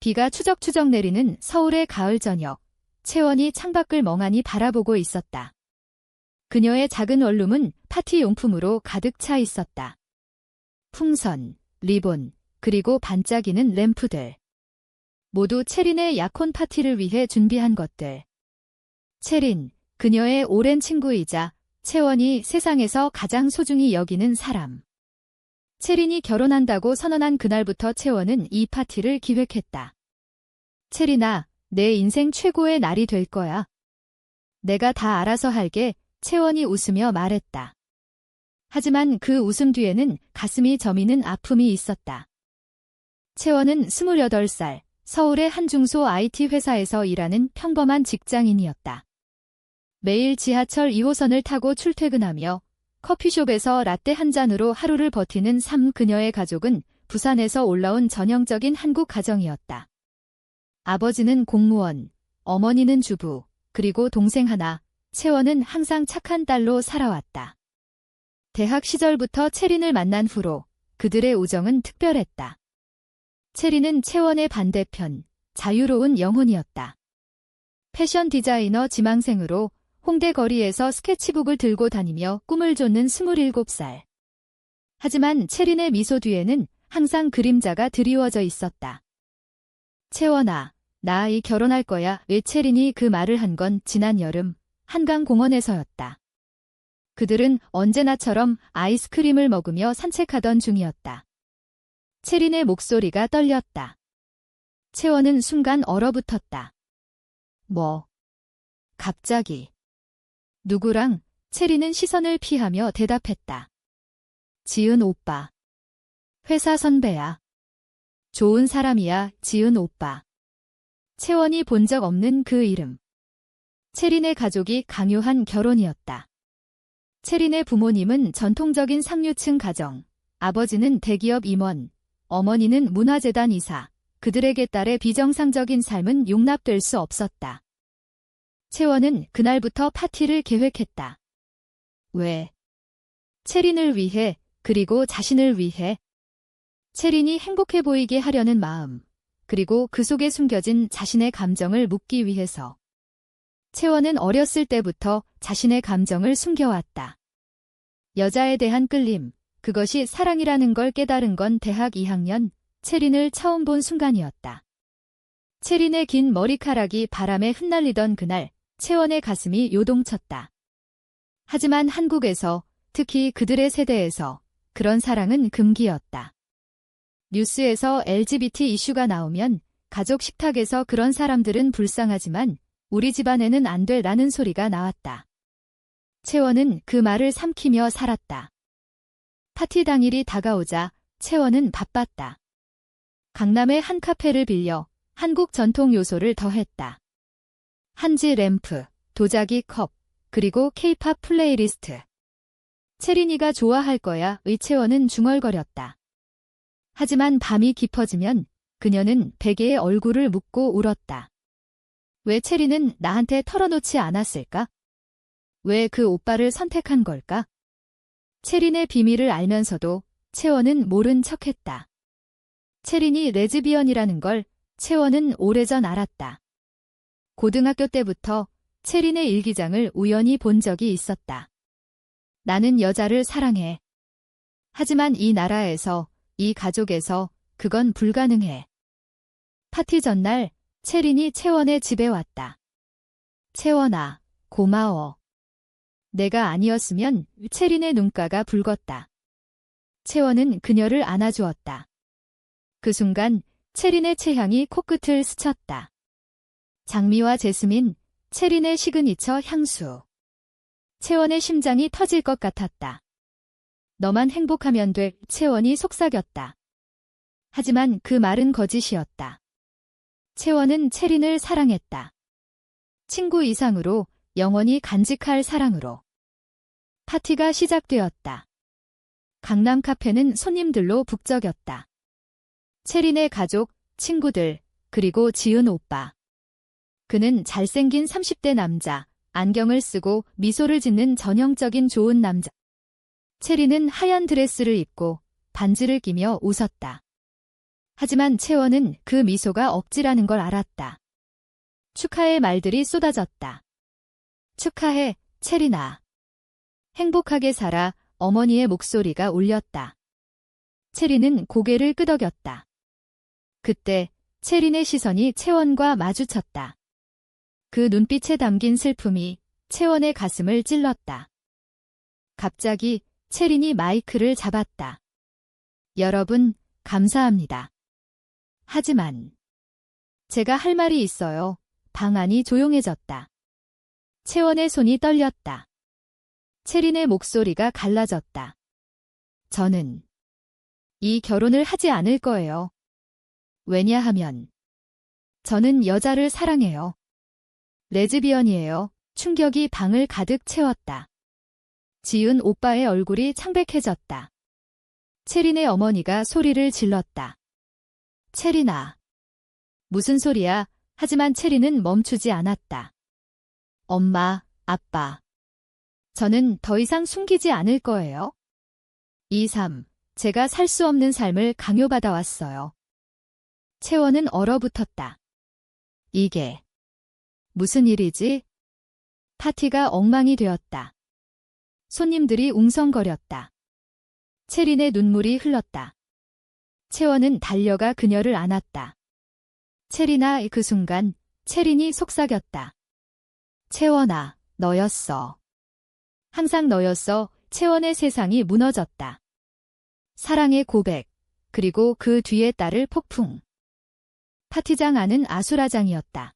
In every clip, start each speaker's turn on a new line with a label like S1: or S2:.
S1: 비가 추적추적 내리는 서울의 가을 저녁, 채원이 창밖을 멍하니 바라보고 있었다. 그녀의 작은 원룸은 파티 용품으로 가득 차 있었다. 풍선, 리본, 그리고 반짝이는 램프들. 모두 채린의 약혼 파티를 위해 준비한 것들. 채린, 그녀의 오랜 친구이자 채원이 세상에서 가장 소중히 여기는 사람. 채린이 결혼한다고 선언한 그날부터 채원은 이 파티를 기획했다. 채린아, 내 인생 최고의 날이 될 거야. 내가 다 알아서 할게, 채원이 웃으며 말했다. 하지만 그 웃음 뒤에는 가슴이 저미는 아픔이 있었다. 채원은 28살, 서울의 한 중소 IT 회사에서 일하는 평범한 직장인이었다. 매일 지하철 2호선을 타고 출퇴근하며 커피숍에서 라떼 한 잔으로 하루를 버티는 그녀의 가족은 부산에서 올라온 전형적인 한국 가정이었다. 아버지는 공무원, 어머니는 주부, 그리고 동생 하나, 채원은 항상 착한 딸로 살아왔다. 대학 시절부터 채린을 만난 후로 그들의 우정은 특별했다. 채린은 채원의 반대편, 자유로운 영혼이었다. 패션 디자이너 지망생으로 홍대 거리에서 스케치북을 들고 다니며 꿈을 쫓는 27살. 하지만 채린의 미소 뒤에는 항상 그림자가 드리워져 있었다. 채원아, 나 결혼할 거야. 왜 채린이 그 말을 한 건 지난 여름 한강공원에서였다. 그들은 언제나처럼 아이스크림을 먹으며 산책하던 중이었다. 채린의 목소리가 떨렸다. 채원은 순간 얼어붙었다. 뭐? 갑자기. 누구랑? 채린은 시선을 피하며 대답했다. 지은 오빠. 회사 선배야. 좋은 사람이야, 지은 오빠. 채원이 본 적 없는 그 이름. 채린의 가족이 강요한 결혼이었다. 채린의 부모님은 전통적인 상류층 가정, 아버지는 대기업 임원, 어머니는 문화재단 이사, 그들에게 딸의 비정상적인 삶은 용납될 수 없었다. 채원은 그날부터 파티를 계획했다. 왜? 채린을 위해, 그리고 자신을 위해. 채린이 행복해 보이게 하려는 마음, 그리고 그 속에 숨겨진 자신의 감정을 묻기 위해서. 채원은 어렸을 때부터 자신의 감정을 숨겨왔다. 여자에 대한 끌림, 그것이 사랑이라는 걸 깨달은 건 대학 2학년, 채린을 처음 본 순간이었다. 채린의 긴 머리카락이 바람에 흩날리던 그날, 채원의 가슴이 요동쳤다. 하지만 한국에서, 특히 그들의 세대에서 그런 사랑은 금기였다. 뉴스에서 LGBT 이슈가 나오면 가족 식탁에서 그런 사람들은 불쌍하지만 우리 집안에는 안 돼라는 소리가 나왔다. 채원은 그 말을 삼키며 살았다. 파티 당일이 다가오자 채원은 바빴다. 강남의 한 카페를 빌려 한국 전통 요소를 더했다. 한지 램프, 도자기 컵, 그리고 케이팝 플레이리스트. 채린이가 좋아할 거야. 채원은 중얼거렸다. 하지만 밤이 깊어지면 그녀는 베개에 얼굴을 묻고 울었다. 왜 채린은 나한테 털어놓지 않았을까? 왜 그 오빠를 선택한 걸까? 채린의 비밀을 알면서도 채원은 모른 척했다. 채린이 레즈비언이라는 걸 채원은 오래전 알았다. 고등학교 때부터 채린의 일기장을 우연히 본 적이 있었다. 나는 여자를 사랑해. 하지만 이 나라에서, 이 가족에서 그건 불가능해. 파티 전날 채린이 채원의 집에 왔다. 채원아, 고마워. 내가 아니었으면 채린의 눈가가 붉었다. 채원은 그녀를 안아주었다. 그 순간 채린의 체향이 코끝을 스쳤다. 장미와 제스민, 채린의 시그니처 향수. 채원의 심장이 터질 것 같았다. 너만 행복하면 돼. 채원이 속삭였다. 하지만 그 말은 거짓이었다. 채원은 채린을 사랑했다. 친구 이상으로, 영원히 간직할 사랑으로. 파티가 시작되었다. 강남 카페는 손님들로 북적였다. 채린의 가족, 친구들, 그리고 지은 오빠. 그는 잘생긴 30대 남자, 안경을 쓰고 미소를 짓는 전형적인 좋은 남자. 채린은 하얀 드레스를 입고 반지를 끼며 웃었다. 하지만 채원은 그 미소가 억지라는 걸 알았다. 축하의 말들이 쏟아졌다. 축하해, 체리나. 행복하게 살아. 어머니의 목소리가 울렸다. 체리는 고개를 끄덕였다. 그때 체린의 시선이 채원과 마주쳤다. 그 눈빛에 담긴 슬픔이 채원의 가슴을 찔렀다. 갑자기 체린이 마이크를 잡았다. 여러분, 감사합니다. 하지만 제가 할 말이 있어요. 방 안이 조용해졌다. 채원의 손이 떨렸다. 체린의 목소리가 갈라졌다. 저는 이 결혼을 하지 않을 거예요. 왜냐하면 저는 여자를 사랑해요. 레즈비언이에요. 충격이 방을 가득 채웠다. 지은 오빠의 얼굴이 창백해졌다. 체린의 어머니가 소리를 질렀다. 체린아. 무슨 소리야? 하지만 체린은 멈추지 않았다. 엄마, 아빠. 저는 더 이상 숨기지 않을 거예요. 이 삶, 제가 살 수 없는 삶을 강요받아왔어요. 채원은 얼어붙었다. 이게 무슨 일이지? 파티가 엉망이 되었다. 손님들이 웅성거렸다. 체린의 눈물이 흘렀다. 채원은 달려가 그녀를 안았다. 체린아. 그 순간 체린이 속삭였다. 채원아, 너였어. 항상 너였어. 채원의 세상이 무너졌다. 사랑의 고백, 그리고 그 뒤에 따를 폭풍. 파티장 안은 아수라장이었다.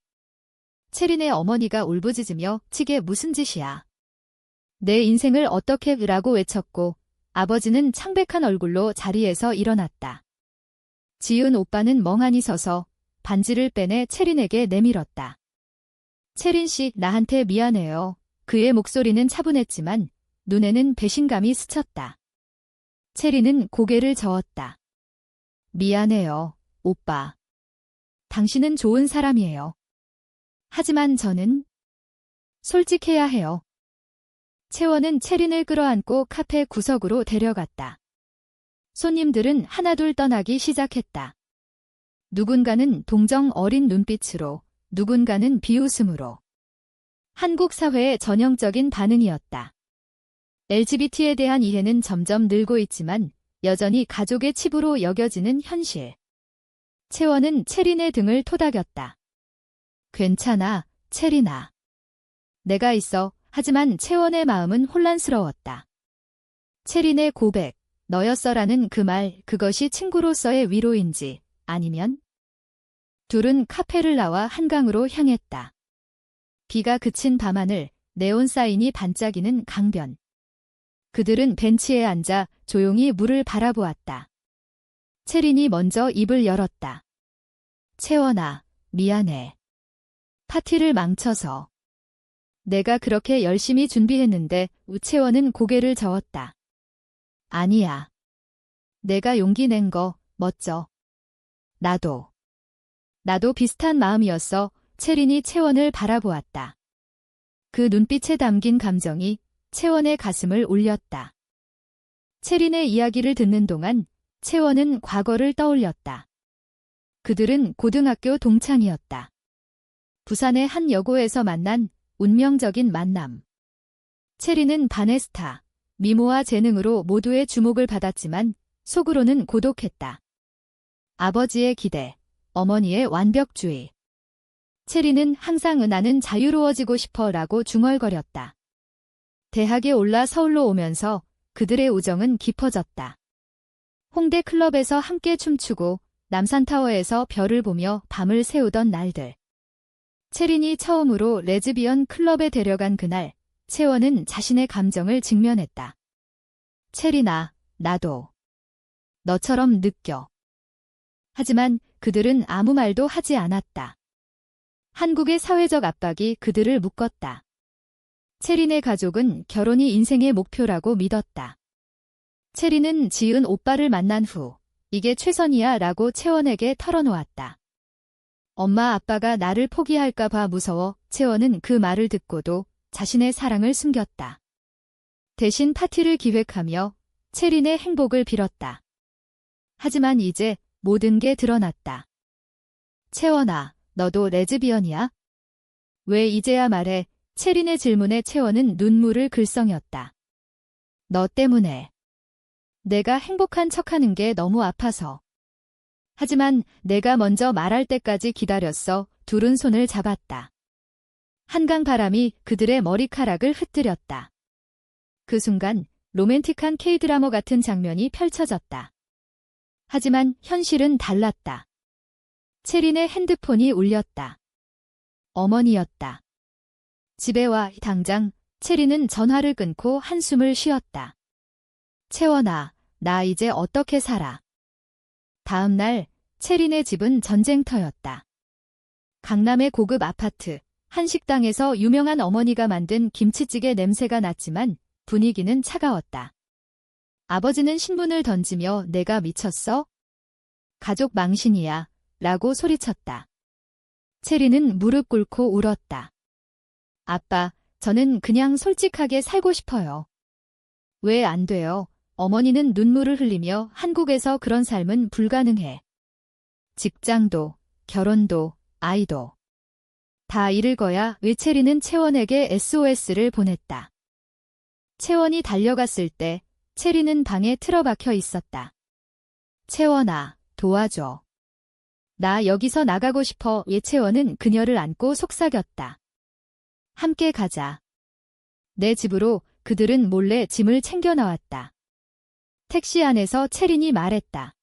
S1: 체린의 어머니가 울부짖으며 지게 무슨 짓이야. 내 인생을 어떻게 라고 외쳤고 아버지는 창백한 얼굴로 자리에서 일어났다. 지은 오빠는 멍하니 서서 반지를 빼내 체린에게 내밀었다. 체린 씨, 나한테 미안해요. 그의 목소리는 차분했지만 눈에는 배신감이 스쳤다. 체린은 고개를 저었다. 미안해요, 오빠. 당신은 좋은 사람이에요. 하지만 저는 솔직해야 해요. 채원은 체린을 끌어안고 카페 구석으로 데려갔다. 손님들은 하나둘 떠나기 시작했다. 누군가는 동정 어린 눈빛으로, 누군가는 비웃음으로. 한국 사회의 전형적인 반응이었다. LGBT에 대한 이해는 점점 늘고 있지만 여전히 가족의 칩으로 여겨지는 현실. 채원은 체린의 등을 토닥였다. 괜찮아, 체린아. 내가 있어. 하지만 채원의 마음은 혼란스러웠다. 체린의 고백, 너였어라는 그 말, 그것이 친구로서의 위로인지 아니면? 둘은 카페를 나와 한강으로 향했다. 비가 그친 밤하늘, 네온 사인이 반짝이는 강변. 그들은 벤치에 앉아 조용히 물을 바라보았다. 체린이 먼저 입을 열었다. 채원아, 미안해. 파티를 망쳐서. 내가 그렇게 열심히 준비했는데. 우채원은 고개를 저었다. 아니야. 내가 용기 낸 거 멋져. 나도 비슷한 마음이었어. 체린이 채원을 바라보았다. 그 눈빛에 담긴 감정이 채원의 가슴을 울렸다. 체린의 이야기를 듣는 동안 채원은 과거를 떠올렸다. 그들은 고등학교 동창이었다. 부산의 한 여고에서 만난 운명적인 만남. 체린은 반의 스타, 미모와 재능으로 모두의 주목을 받았지만 속으로는 고독했다. 아버지의 기대, 어머니의 완벽주의. 체린은 항상 나는 자유로워지고 싶어 라고 중얼거렸다. 대학에 올라 서울로 오면서 그들의 우정은 깊어졌다. 홍대 클럽에서 함께 춤추고 남산타워에서 별을 보며 밤을 새우던 날들. 체린이 처음으로 레즈비언 클럽에 데려간 그날, 채원은 자신의 감정을 직면했다. 체린아, 나도 너처럼 느껴. 하지만 그들은 아무 말도 하지 않았다. 한국의 사회적 압박이 그들을 묶었다. 체린의 가족은 결혼이 인생의 목표라고 믿었다. 체린은 지은 오빠를 만난 후 이게 최선이야 라고 채원에게 털어놓았다. 엄마 아빠가 나를 포기할까 봐 무서워. 채원은 그 말을 듣고도 자신의 사랑을 숨겼다. 대신 파티를 기획하며 체린의 행복을 빌었다. 하지만 이제 모든 게 드러났다. 채원아, 너도 레즈비언이야? 왜 이제야 말해? 채린의 질문에 채원은 눈물을 글썽였다. 너 때문에. 내가 행복한 척하는 게 너무 아파서. 하지만 내가 먼저 말할 때까지 기다렸어. 둘은 손을 잡았다. 한강 바람이 그들의 머리카락을 흩뜨렸다. 그 순간 로맨틱한 K-드라마 같은 장면이 펼쳐졌다. 하지만 현실은 달랐다. 채린의 핸드폰이 울렸다. 어머니였다. 집에 와, 당장. 채린은 전화를 끊고 한숨을 쉬었다. 채원아, 나 이제 어떻게 살아? 다음 날 채린의 집은 전쟁터였다. 강남의 고급 아파트, 한 식당에서 유명한 어머니가 만든 김치찌개 냄새가 났지만 분위기는 차가웠다. 아버지는 신문을 던지며 내가 미쳤어? 가족 망신이야. 라고 소리쳤다. 채린은 무릎 꿇고 울었다. 아빠, 저는 그냥 솔직하게 살고 싶어요. 왜 안 돼요? 어머니는 눈물을 흘리며 한국에서 그런 삶은 불가능해. 직장도, 결혼도, 아이도. 다 잃을 거야. 의채리는 채원에게 SOS를 보냈다. 채원이 달려갔을 때 채리는 방에 틀어박혀 있었다. 채원아, 도와줘. 나 여기서 나가고 싶어. 예채원은 그녀를 안고 속삭였다. 함께 가자. 내 집으로. 그들은 몰래 짐을 챙겨 나왔다. 택시 안에서 채린이 말했다.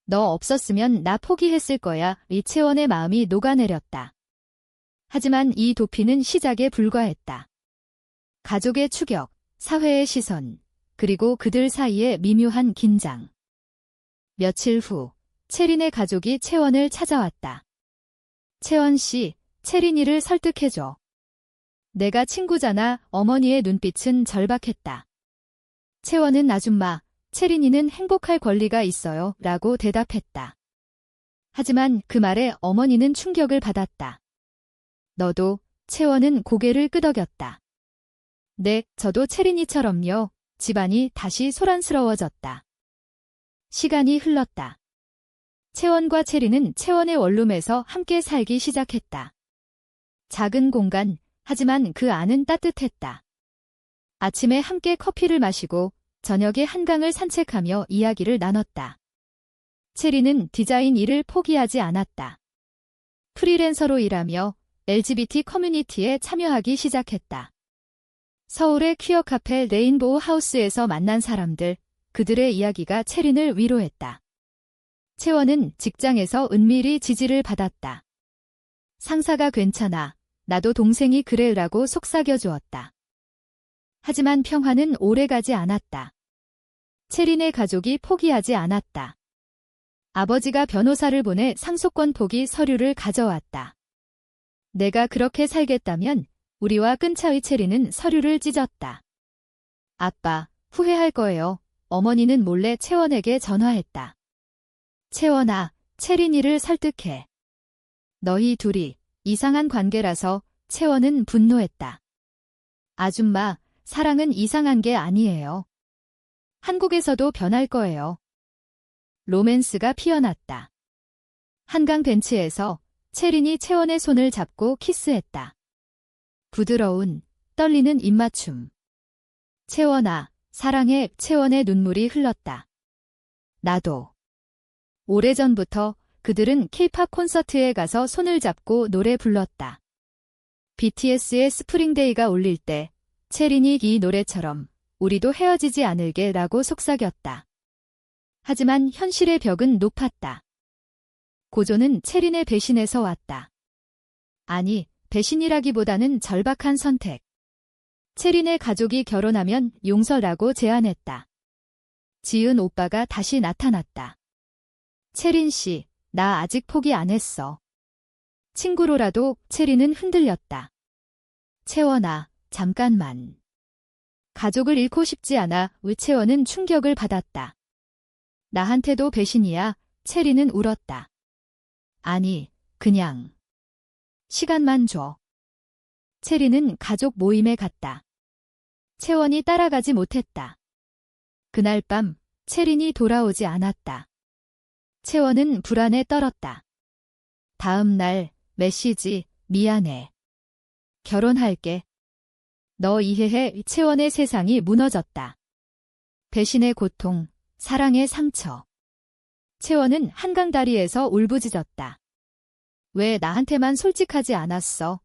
S1: 너 없었으면 나 포기했을 거야. 이채원의 마음이 녹아내렸다. 하지만 이 도피는 시작에 불과했다. 가족의 추격, 사회의 시선, 그리고 그들 사이의 미묘한 긴장. 며칠 후, 채린의 가족이 채원을 찾아왔다. 채원 씨, 채린이를 설득해줘. 내가 친구잖아. 어머니의 눈빛은 절박했다. 채원은 아줌마, 채린이는 행복할 권리가 있어요. 라고 대답했다. 하지만 그 말에 어머니는 충격을 받았다. 너도? 채원은 고개를 끄덕였다. 네, 저도 채린이처럼요. 집안이 다시 소란스러워졌다. 시간이 흘렀다. 채원과 채린은 채원의 원룸에서 함께 살기 시작했다. 작은 공간, 하지만 그 안은 따뜻했다. 아침에 함께 커피를 마시고 저녁에 한강을 산책하며 이야기를 나눴다. 채린은 디자인 일을 포기하지 않았다. 프리랜서로 일하며 LGBT 커뮤니티에 참여하기 시작했다. 서울의 퀴어 카페 레인보우 하우스에서 만난 사람들, 그들의 이야기가 채린을 위로했다. 채원은 직장에서 은밀히 지지를 받았다. 상사가 괜찮아. 나도 동생이 그래라고 속삭여 주었다. 하지만 평화는 오래가지 않았다. 채린의 가족이 포기하지 않았다. 아버지가 변호사를 보내 상속권 포기 서류를 가져왔다. 내가 그렇게 살겠다면 우리와 끈차의 채린은 서류를 찢었다. 아빠, 후회할 거예요. 어머니는 몰래 채원에게 전화했다. 채원아, 채린이를 설득해. 너희 둘이 이상한 관계라서. 채원은 분노했다. 아줌마, 사랑은 이상한 게 아니에요. 한국에서도 변할 거예요. 로맨스가 피어났다. 한강 벤치에서 채린이 채원의 손을 잡고 키스했다. 부드러운, 떨리는 입맞춤. 채원아, 사랑해. 채원의 눈물이 흘렀다. 나도. 오래전부터 그들은 K-팝 콘서트에 가서 손을 잡고 노래 불렀다. BTS의 스프링데이가 울릴 때 채린이 이 노래처럼 우리도 헤어지지 않을게 라고 속삭였다. 하지만 현실의 벽은 높았다. 고조는 채린의 배신에서 왔다. 아니, 배신이라기보다는 절박한 선택. 채린의 가족이 결혼하면 용서라고 제안했다. 지은 오빠가 다시 나타났다. 채린 씨, 나 아직 포기 안 했어. 친구로라도. 채린은 흔들렸다. 채원아, 잠깐만. 가족을 잃고 싶지 않아. 채원은 충격을 받았다. 나한테도 배신이야. 채린은 울었다. 아니, 그냥. 시간만 줘. 채린은 가족 모임에 갔다. 채원이 따라가지 못했다. 그날 밤 채린이 돌아오지 않았다. 채원은 불안에 떨었다. 다음 날 메시지, 미안해. 결혼할게. 너 이해해. 채원의 세상이 무너졌다. 배신의 고통, 사랑의 상처. 채원은 한강다리에서 울부짖었다. 왜 나한테만 솔직하지 않았어?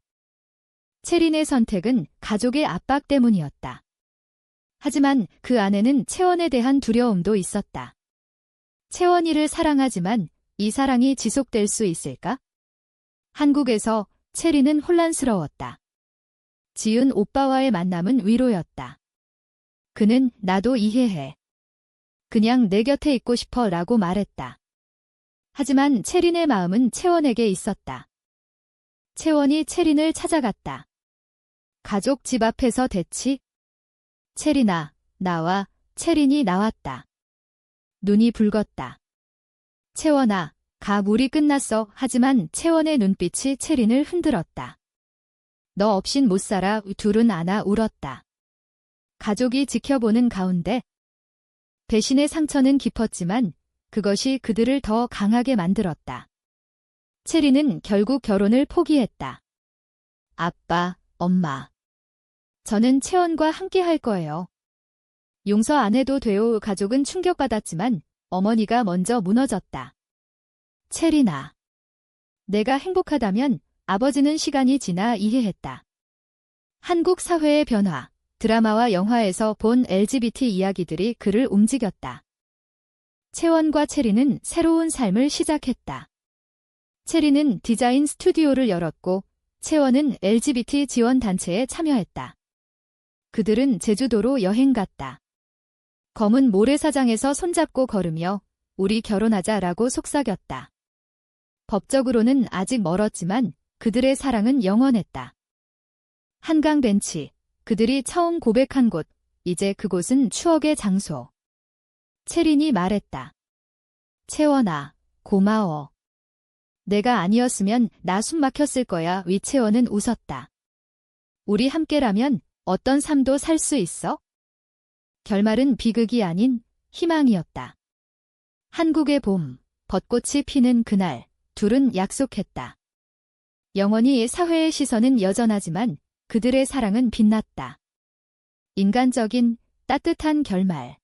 S1: 채린의 선택은 가족의 압박 때문이었다. 하지만 그 안에는 채원에 대한 두려움도 있었다. 채원이를 사랑하지만 이 사랑이 지속될 수 있을까? 한국에서 채린은 혼란스러웠다. 지은 오빠와의 만남은 위로였다. 그는 나도 이해해. 그냥 내 곁에 있고 싶어 라고 말했다. 하지만 채린의 마음은 채원에게 있었다. 채원이 채린을 찾아갔다. 가족 집 앞에서 대치. 채린아, 나와. 채린이 나왔다. 눈이 붉었다. 채원아, 가물이 끝났어. 하지만 채원의 눈빛이 채린을 흔들었다. 너 없인 못 살아. 둘은 안아 울었다. 가족이 지켜보는 가운데 배신의 상처는 깊었지만 그것이 그들을 더 강하게 만들었다. 채린은 결국 결혼을 포기했다. 아빠, 엄마. 저는 채원과 함께 할 거예요. 용서 안 해도 돼요. 가족은 충격받았지만 어머니가 먼저 무너졌다. 채린아. 내가 행복하다면 아버지는 시간이 지나 이해했다. 한국 사회의 변화, 드라마와 영화에서 본 LGBT 이야기들이 그를 움직였다. 채원과 채린은 새로운 삶을 시작했다. 채린은 디자인 스튜디오를 열었고 채원은 LGBT 지원 단체에 참여했다. 그들은 제주도로 여행 갔다. 검은 모래사장에서 손잡고 걸으며 우리 결혼하자라고 속삭였다. 법적으로는 아직 멀었지만 그들의 사랑은 영원했다. 한강 벤치, 그들이 처음 고백한 곳, 이제 그곳은 추억의 장소. 채린이 말했다. 채원아, 고마워. 내가 아니었으면 나 숨 막혔을 거야. 위채원은 웃었다. 우리 함께라면 어떤 삶도 살 수 있어? 결말은 비극이 아닌 희망이었다. 한국의 봄, 벚꽃이 피는 그날, 둘은 약속했다. 영원히 사회의 시선은 여전하지만 그들의 사랑은 빛났다. 인간적인 따뜻한 결말.